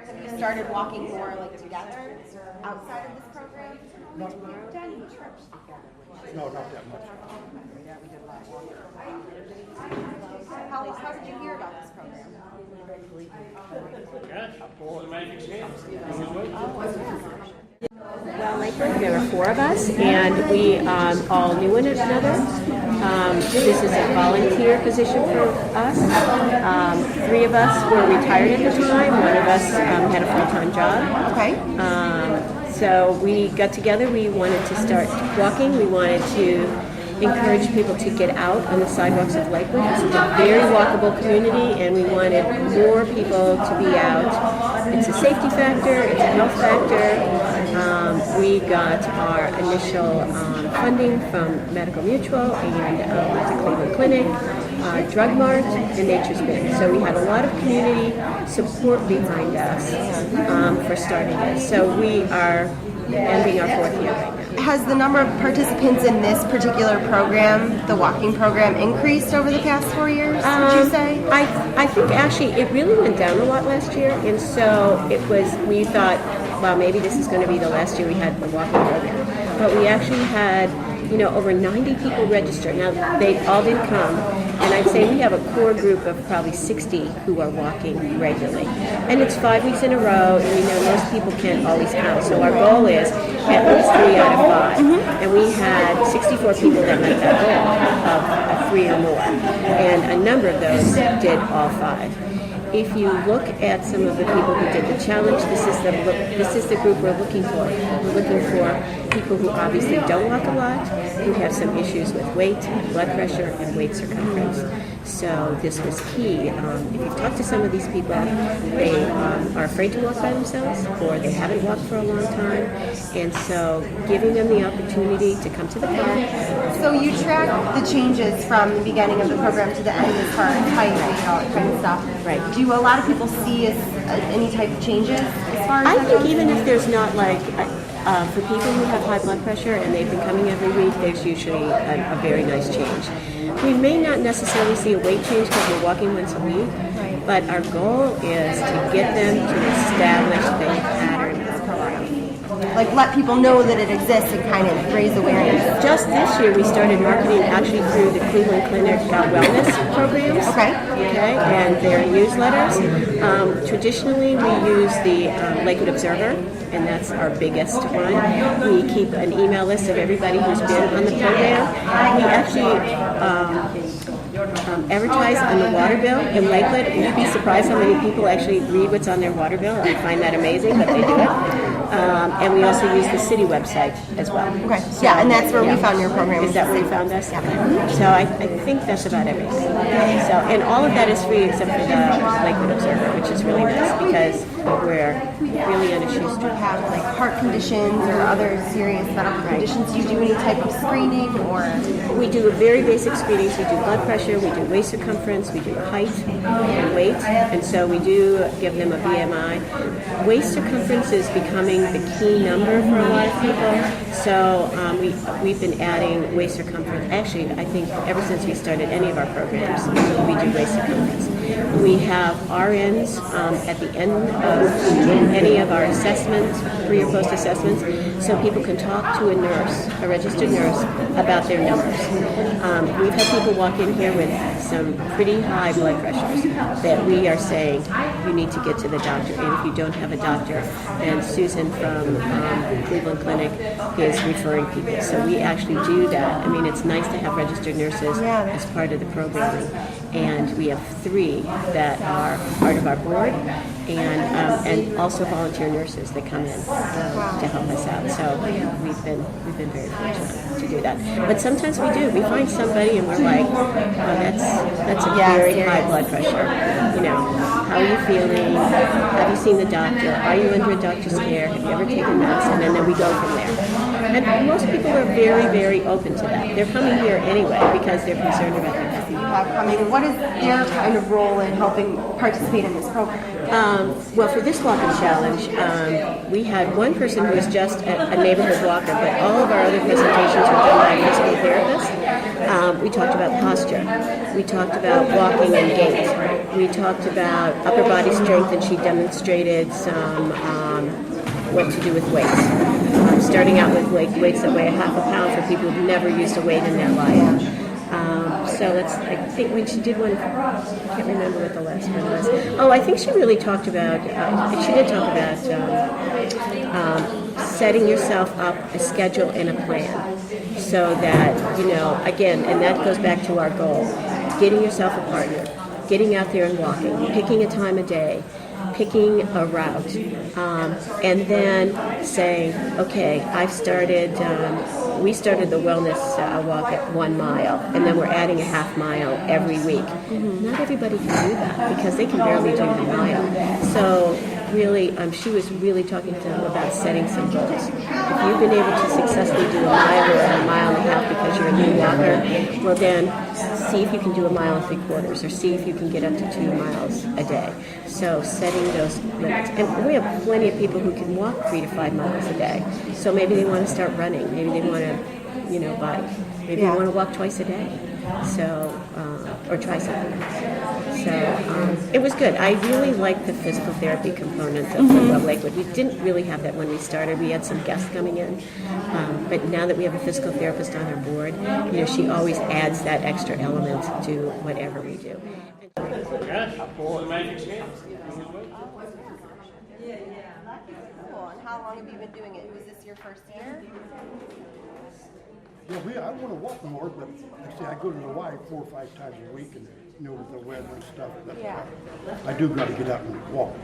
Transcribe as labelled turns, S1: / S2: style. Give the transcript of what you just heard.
S1: Have you started walking more like together outside of this program?
S2: We've done trips together.
S3: No, not that much.
S2: Yeah, we did a lot of walking.
S1: How did you hear about this program?
S2: Well, Lakeland, there were 4 of us, and we all knew one another. This is a volunteer position for us. 3 of us were retired at the time. 1 of us had a full-time job.
S1: Okay.
S2: So we got together. We wanted to start walking. We wanted to encourage people to get out on the sidewalks of Lakewood. It's a very walkable community, and we wanted more people to be out. It's a safety factor. It's a health factor. We got our initial funding from Medical Mutual and the Cleveland Clinic, Drug Mart, and Nature's Bin. So we had a lot of community support behind us for starting this. So we are ending our 4th year right now.
S1: Has the number of participants in this particular program, the walking program, increased over the past 4 years, would you say?
S2: I think actually it really went down a lot last year, and so we thought, well, maybe this is going to be the last year we had the walking program. But we actually had, over 90 people registered. Now, they all didn't come, and I'd say we have a core group of probably 60 who are walking regularly. And it's 5 weeks in a row, and we know most people can't always come. So our goal is at least 3 out of 5. And we had 64 people that met that goal of 3 or more. And a number of those did all 5. If you look at some of the people who did the challenge, this is the group we're looking for. We're looking for people who obviously don't walk a lot, who have some issues with weight, blood pressure, and waist circumference. So this was key. If you talk to some of these people, they are afraid to walk by themselves, or they haven't walked for a long time, and so giving them the opportunity to come to the park.
S1: So you track the changes from the beginning of the program to the end as far as height, weight, all that kind of stuff.
S2: Right.
S1: Do a lot of people see any type of changes as far as
S2: I
S1: that
S2: think
S1: goes?
S2: even if there's not for people who have high blood pressure and they've been coming every week, there's usually a very nice change. We may not necessarily see a weight change because we're walking once a week, but our goal is to get them to establish the pattern of walking.
S1: Like let people know that it exists and kind of raise awareness.
S2: Just this year, we started marketing actually through the Cleveland Clinic wellness programs.
S1: Okay,
S2: and their newsletters. Traditionally, we use the Lakewood Observer, and that's our biggest one. We keep an email list of everybody who's been on the program. We actually advertise on the water bill in Lakewood. You'd be surprised how many people actually read what's on their water bill. I find that amazing, but they do it. And we also use the city website as well.
S1: Okay. So, yeah, and that's where we found your program.
S2: Is that where you found us? Yeah. So I think that's about everything. So, and all of that is free except for the Lakewood Observer, which is really nice because we're really on a
S1: Do you
S2: shoestring.
S1: have like heart conditions or other serious medical conditions? Do you do any type of screening or?
S2: We do very basic screenings. We do blood pressure, we do waist circumference, we do height and weight, and so we do give them a BMI. Waist circumference is becoming the key number for a lot of people, so we've been adding waist circumference. Actually, I think ever since we started any of our programs, we do waist circumference. We have RNs at the end of any of our assessments, pre or post assessments, so people can talk to a nurse, a registered nurse, about their numbers. We've had people walk in here with some pretty high blood pressures that we are saying you need to get to the doctor, and if you don't have a doctor, then Susan from Cleveland Clinic is referring people. So we actually do that. I mean, it's nice to have registered nurses as part of the programming, and we have 3 that are part of our board, and also volunteer nurses that come in to help us out. So we've been very fortunate to do that. But sometimes we do. We find somebody and we're like, oh, that's a very high blood pressure. How are you feeling? Have you seen the doctor? Are you under a doctor's care? Have you ever taken medicine? And then we go from there. And most people are very, very open to that. They're coming here anyway because they're concerned about their health.
S1: What is their kind of role in helping participate in this program?
S2: Well, for this walking challenge, we had one person who was just a neighborhood walker, but all of our other presentations were done by a physical therapist. We talked about posture. We talked about walking and gait. We talked about upper body strength, and she demonstrated some what to do with weights. Starting out with weights that weigh a half a pound for people who've never used a weight in their life. I think when she did one, I can't remember what the last one was. Oh, I think she really talked about, she did talk about setting yourself up a schedule and a plan so that, again, and that goes back to our goal, getting yourself a partner, getting out there and walking, picking a time of day, picking a route, and then saying, okay, we started the wellness walk at 1 mile, and then we're adding a half mile every week. Not everybody can do that because they can barely do the mile. So really, she was really talking to them about setting some goals. If you've been able to successfully do a mile or a mile and a half because you're a new walker, well then see if you can do a mile and 3/4, or see if you can get up to 2 miles a day. So setting those limits. And we have plenty of people who can walk 3 to 5 miles a day. So maybe they want to start running. Maybe they want to, bike. Maybe they want to walk twice a day. So, or try something else. So it was good. I really liked the physical therapy component of Love Lakewood. We didn't really have that when we started. We had some guests coming in. But now that we have a physical therapist on our board, she always adds that extra element to whatever we do.
S1: Cool. And how long have you been doing it? Was this your first year?
S3: Yeah, I want to walk more, but actually I go to the Y 4 or 5 times a week, and with the weather and stuff. But
S1: Yeah.
S3: I do got to get out and walk.